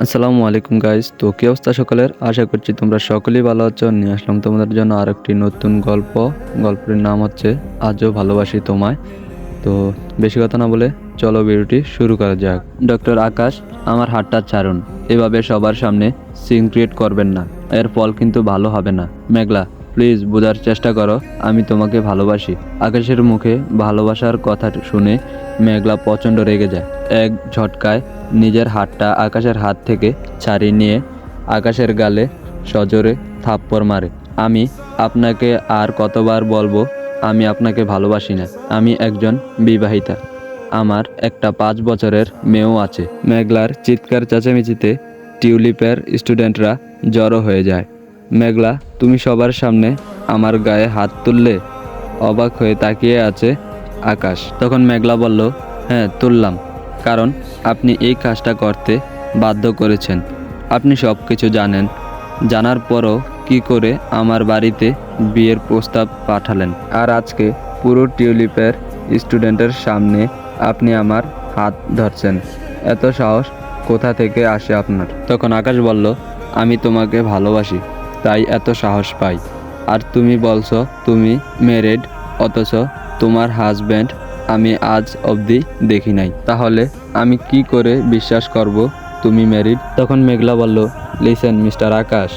আসসালামু আলাইকুম গাইস। তো কি অবস্থা সকলের? আশা করছি তোমরা সকলেই ভালো আছো। নিয়ে আসলাম তোমাদের জন্য আরেকটি নতুন গল্প। গল্পটির নাম হচ্ছে আজও ভালোবাসি তোমায়। তো বেশি কথা না বলে চলো ভিডিওটি শুরু করা যাক। ডক্টর আকাশ, আমার হাতটা ছাড়ুন। এভাবে সবার সামনে সিন ক্রিয়েট করবেন না, এর ফল কিন্তু ভালো হবে না। মেঘলা, প্লিজ বোঝার চেষ্টা করো, আমি তোমাকে ভালোবাসি। আকাশের মুখে ভালোবাসার কথা শুনে মেঘলা প্রচণ্ড রেগে যায়। এক ঝটকায় নিজের হাতটা আকাশের হাত থেকে ছাড়িয়ে নিয়ে আকাশের গালে সজোরে থাপ্পড় মারে। আমি আপনাকে আর কতবার বলবো আমি আপনাকে ভালোবাসি না। আমি একজন বিবাহিতা, আমার একটা 5 বছরের মেয়েও আছে। মেঘলার চিৎকার চেঁচামেচিতে টিউলিপের স্টুডেন্টরা জড়ো হয়ে যায়। মেঘলা, তুমি সবার সামনে আমার গায়ে হাত তুললে? অবাক হয়ে তাকিয়ে আছে আকাশ। তখন মেঘলা বলল, হ্যাঁ তুললাম, কারণ আপনি এই কাজটা করতে বাধ্য করেছেন। আপনি সব কিছু জানেন, জানার পরও কি করে আমার বাড়িতে বিয়ের প্রস্তাব পাঠালেন? আর আজকে পুরো টিউলিপের স্টুডেন্টের সামনে আপনি আমার হাত ধরছেন। এত সাহস কোথা থেকে আসে আপনার? তখন আকাশ বলল, আমি তোমাকে ভালোবাসি, তাই এত সাহস পাই। আর তুমি বলছো তুমি ম্যারিড, অথচ তোমার হাজব্যান্ড আমি আজ অবধি দেখি নাই। তাহলে আমি কি করে বিশ্বাস করব তুমি ম্যারিড? তখন মেঘলা বলল, লিসেন মিস্টার আকাশ,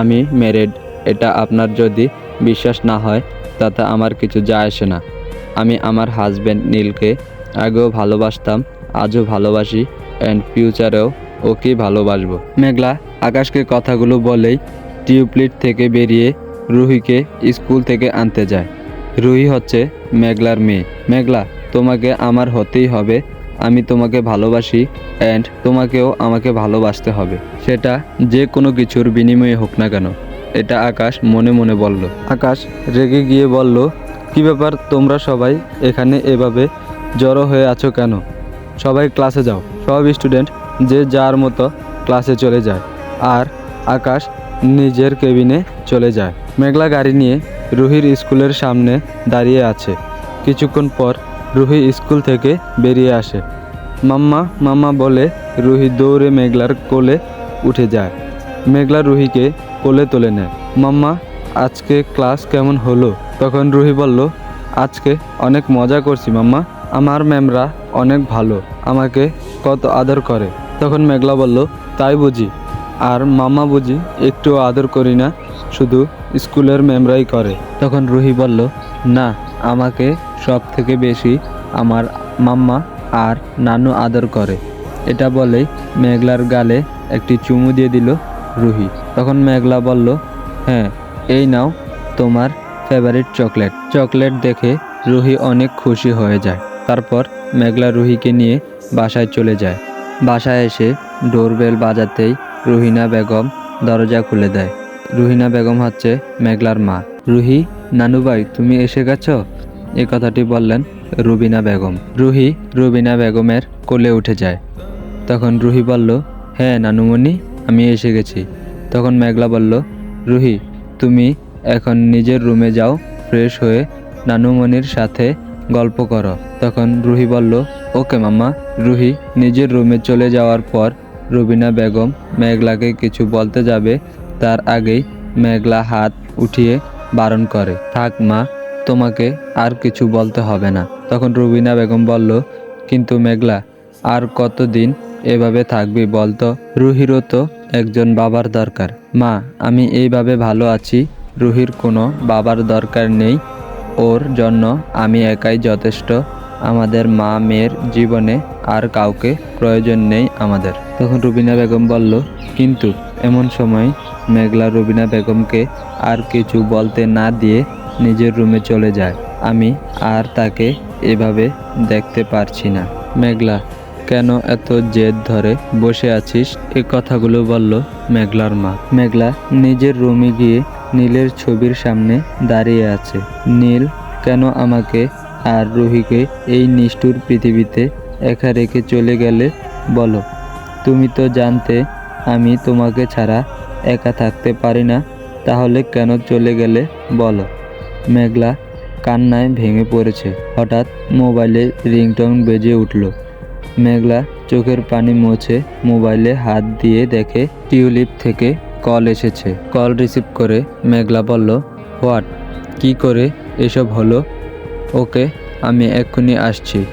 আমি ম্যারিড। এটা আপনার যদি বিশ্বাস না হয় তাতে আমার কিছু যায় আসে না। আমি আমার হাজব্যান্ড নীলকে আগেও ভালোবাসতাম, আজও ভালোবাসি, অ্যান্ড ফিউচারেও ওকে ভালোবাসবো। মেঘলা আকাশকে কথাগুলো বলেই টিউবলিট থেকে বেরিয়ে রুহিকে স্কুল থেকে আনতে যায়। রুহি হচ্ছে মেঘলার মেয়ে। মেঘলা, তোমাকে আমার হতেই হবে। আমি তোমাকে ভালোবাসি, অ্যান্ড তোমাকেও আমাকে ভালোবাসতে হবে, সেটা যে কোনো কিছুর বিনিময়ে হোক না কেন। এটা আকাশ মনে মনে বলল। আকাশ রেগে গিয়ে বলল, কি ব্যাপার, তোমরা সবাই এখানে এভাবে জড়ো হয়ে আছো কেন? সবাই ক্লাসে যাও। সব স্টুডেন্ট যে যার মতো ক্লাসে চলে যায়, আর আকাশ নিজের কেবিনে চলে যায়। মেঘলা গাড়ি নিয়ে রুহির স্কুলের সামনে দাঁড়িয়ে আছে। কিছুক্ষণ পর রুহি স্কুল থেকে বেরিয়ে আসে। মাম্মা মাম্মা বলে রুহি দৌড়ে মেঘলার কোলে উঠে যায়। মেঘলা রুহিকে কোলে তুলে নেয়। মাম্মা, আজকে ক্লাস কেমন হলো? তখন রুহি বলল, আজকে অনেক মজা করছি মাম্মা। আমার ম্যামরা অনেক ভালো, আমাকে কত আদর করে। তখন মেঘলা বলল, তাই বুঝি? আর মাম্মা বুঝি একটু আদর করি না, শুধু স্কুলের ম্যামরাই করে? তখন রুহি বলল, না, আমাকে সব থেকে বেশি আমার মাম্মা আর নানু আদর করে। এটা বলেই মেঘলার গালে একটি চুমু দিয়ে দিল রুহি। তখন মেঘলা বলল, হ্যাঁ, এই নাও তোমার ফেভারিট চকলেট। চকলেট দেখে রুহি অনেক খুশি হয়ে যায়। তারপর মেঘলা রুহিকে নিয়ে বাসায় চলে যায়। বাসায় এসে ডোরবেল বাজাতেই রুহিনা বেগম দরজা খুলে দেয়। রুহিনা বেগম হচ্ছে মেঘলার মা। রুহি, নানুভাই তুমি এসে গেছো, এই কথাটি বললেন রুবিনা বেগম। রুহি রুবিনা বেগমের কোলে উঠে যায়। তখন রুহি বলল, হ্যাঁ নানুমণি, আমি এসে গেছি। তখন মেঘলা বলল, রুহি তুমি এখন নিজের রুমে যাও, ফ্রেশ হয়ে নানুমণির সাথে গল্প করো। তখন রুহি বলল, ওকে মাম্মা। রুহি নিজের রুমে চলে যাওয়ার পর রুবিনা বেগম মেঘলাকে কিছু বলতে যাবে, তার আগেই মেঘলা হাত উঠিয়ে বারণ করে, থাক মা, তোমাকে আর কিছু বলতে হবে না। তখন রুবিনা বেগম বলল, কিন্তু মেঘলা, আর কতদিন এভাবে থাকবি বলতো? রুহিরও তো একজন বাবার দরকার। মা, আমি এইভাবে ভালো আছি, রুহির কোনো বাবার দরকার নেই, ওর জন্য আমি একাই যথেষ্ট। আমাদের মা মেয়ের জীবনে আর কাউকে প্রয়োজন নেই আমাদের। তখন রুবিনা বেগম বলল, কিন্তু এমন সময় মেঘলা রুবিনা বেগমকে আর কিছু বলতে না দিয়ে নিজের রুমে চলে যায়। আমি আর তাকে এভাবে দেখতে পারছি না। মেঘলা, কেন এত জেদ ধরে বসে আছিস? এই কথাগুলো বলল মেঘলার মা। মেঘলা নিজের রুমে গিয়ে নীলের ছবির সামনে দাঁড়িয়ে আছে। নীল কেন আমাকে আর রুহিকে এই নিষ্ঠুর পৃথিবীতে একা রেখে চলে গেলে বলো? তুমি তো জানতে আমি তোমাকে ছাড়া একা থাকতে পারি না, তাহলে কেন চলে গেলে বলো? মেঘলা কান্নায় ভেঙে পড়েছে। হঠাৎ মোবাইলে রিংটোন বেজে উঠল। মেঘলা চোখের পানি মুছে মোবাইলে হাত দিয়ে দেখে টিউলিপ থেকে কল এসেছে। কল রিসিভ করে মেঘলা বলল, হোয়াট, কি করে এসব হলো? ওকে, আমি এক্ষুনি আসছি।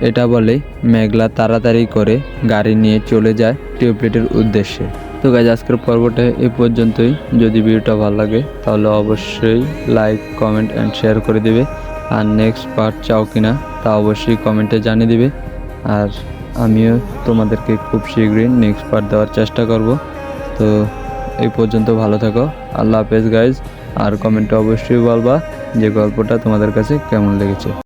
এটা বলে মেঘলা তাড়াতাড়ি করে গাড়ি নিয়ে চলে যায় টিউবলাইটের উদ্দেশ্যে। তো গাইজ, আজকের পর্বটা এই পর্যন্তই। যদি ভিডিওটা ভালো লাগে তাহলে অবশ্যই লাইক, কমেন্ট অ্যান্ড শেয়ার করে দিবে। আর নেক্সট পার্ট চাও কিনা তা অবশ্যই কমেন্টে জানিয়ে দিবে। আর আমিও তোমাদেরকে খুব শীঘ্রই নেক্সট পার্ট দেওয়ার চেষ্টা করব। তো এই পর্যন্ত ভালো থাকো। আল্লাহ হাফেজ গাইজ। আর কমেন্টে অবশ্যই বলবা যে গল্পটা তোমাদের কাছে কেমন লেগেছে।